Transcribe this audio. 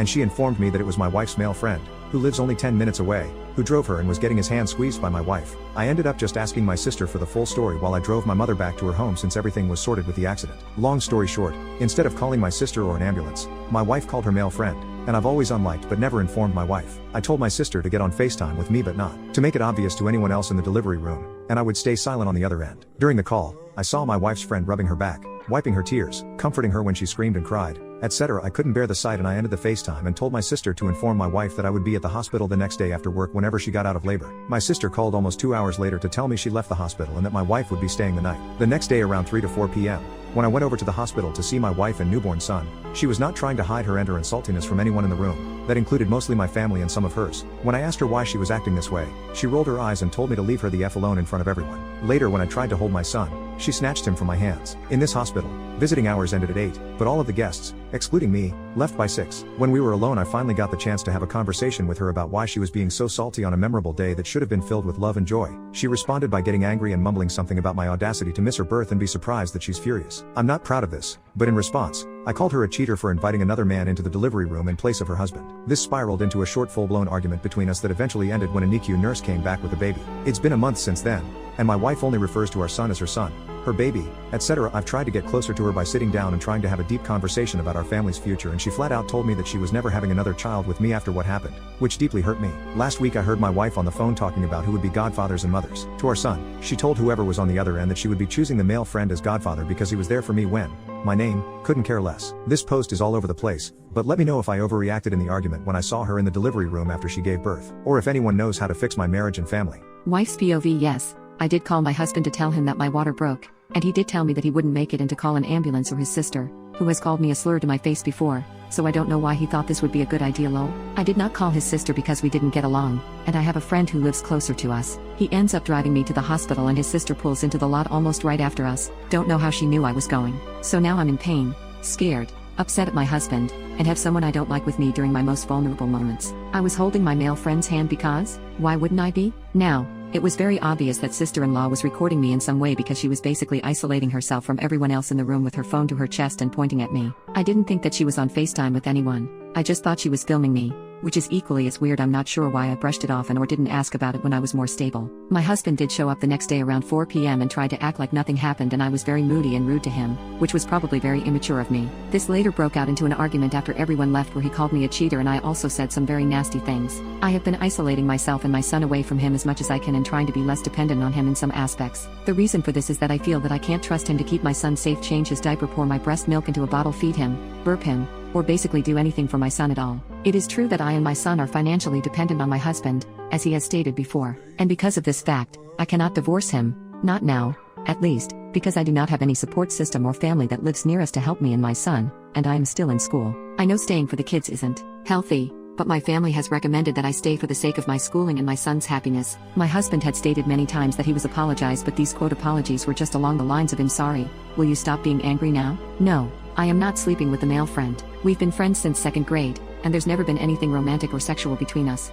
and she informed me that it was my wife's male friend, who lives only 10 minutes away, who drove her and was getting his hand squeezed by my wife. I ended up just asking my sister for the full story while I drove my mother back to her home since everything was sorted with the accident. Long story short, instead of calling my sister or an ambulance, my wife called her male friend, and I've always unliked but never informed my wife. I told my sister to get on FaceTime with me but not to make it obvious to anyone else in the delivery room, and I would stay silent on the other end. During the call, I saw my wife's friend rubbing her back, wiping her tears, comforting her when she screamed and cried, etc. I couldn't bear the sight and I ended the FaceTime and told my sister to inform my wife that I would be at the hospital the next day after work whenever she got out of labor. My sister called almost 2 hours later to tell me she left the hospital and that my wife would be staying the night. The next day around 3 to 4 p.m., when I went over to the hospital to see my wife and newborn son, she was not trying to hide her anger and saltiness from anyone in the room. That included mostly my family and some of hers. When I asked her why she was acting this way, she rolled her eyes and told me to leave her the F alone in front of everyone. Later when I tried to hold my son, she snatched him from my hands. In this hospital, visiting hours ended at 8, but all of the guests, excluding me, left by 6. When we were alone I finally got the chance to have a conversation with her about why she was being so salty on a memorable day that should have been filled with love and joy. She responded by getting angry and mumbling something about my audacity to miss her birth and be surprised that she's furious. I'm not proud of this, but in response, I called her a cheater for inviting another man into the delivery room in place of her husband. This spiraled into a short full-blown argument between us that eventually ended when a NICU nurse came back with the baby. It's been a month since then, and my wife only refers to our son as her son, her baby, etc. I've tried to get closer to her by sitting down and trying to have a deep conversation about our family's future, and she flat out told me that she was never having another child with me after what happened, which deeply hurt me. Last week I heard my wife on the phone talking about who would be godfathers and mothers to our son. She told whoever was on the other end that she would be choosing the male friend as godfather because he was there for me when my name, couldn't care less. This post is all over the place, but let me know if I overreacted in the argument when I saw her in the delivery room after she gave birth, or if anyone knows how to fix my marriage and family. Wife's POV. Yes, I did call my husband to tell him that my water broke, and he did tell me that he wouldn't make it and to call an ambulance or his sister, who has called me a slur to my face before, so I don't know why he thought this would be a good idea. Lol. I did not call his sister because we didn't get along, and I have a friend who lives closer to us. He ends up driving me to the hospital and his sister pulls into the lot almost right after us. Don't know how she knew I was going. So now I'm in pain, scared, upset at my husband, and have someone I don't like with me during my most vulnerable moments. I was holding my male friend's hand because, why wouldn't I be? Now, it was very obvious that sister-in-law was recording me in some way because she was basically isolating herself from everyone else in the room with her phone to her chest and pointing at me. I didn't think that she was on FaceTime with anyone. I just thought she was filming me, which is equally as weird. I'm not sure why I brushed it off and or didn't ask about it when I was more stable. My husband did show up the next day around 4 p.m. and tried to act like nothing happened, and I was very moody and rude to him, which was probably very immature of me. This later broke out into an argument after everyone left where he called me a cheater and I also said some very nasty things. I have been isolating myself and my son away from him as much as I can and trying to be less dependent on him in some aspects. The reason for this is that I feel that I can't trust him to keep my son safe, change his diaper, pour my breast milk into a bottle, feed him, burp him, or basically do anything for my son at all. It is true that I and my son are financially dependent on my husband, as he has stated before, and because of this fact, I cannot divorce him, not now, at least, because I do not have any support system or family that lives near us to help me and my son, and I am still in school. I know staying for the kids isn't healthy, but my family has recommended that I stay for the sake of my schooling and my son's happiness. My husband had stated many times that he was apologized, but these quote apologies were just along the lines of, "I'm sorry, will you stop being angry now?" No, I am not sleeping with the male friend. We've been friends since 2nd grade, and there's never been anything romantic or sexual between us.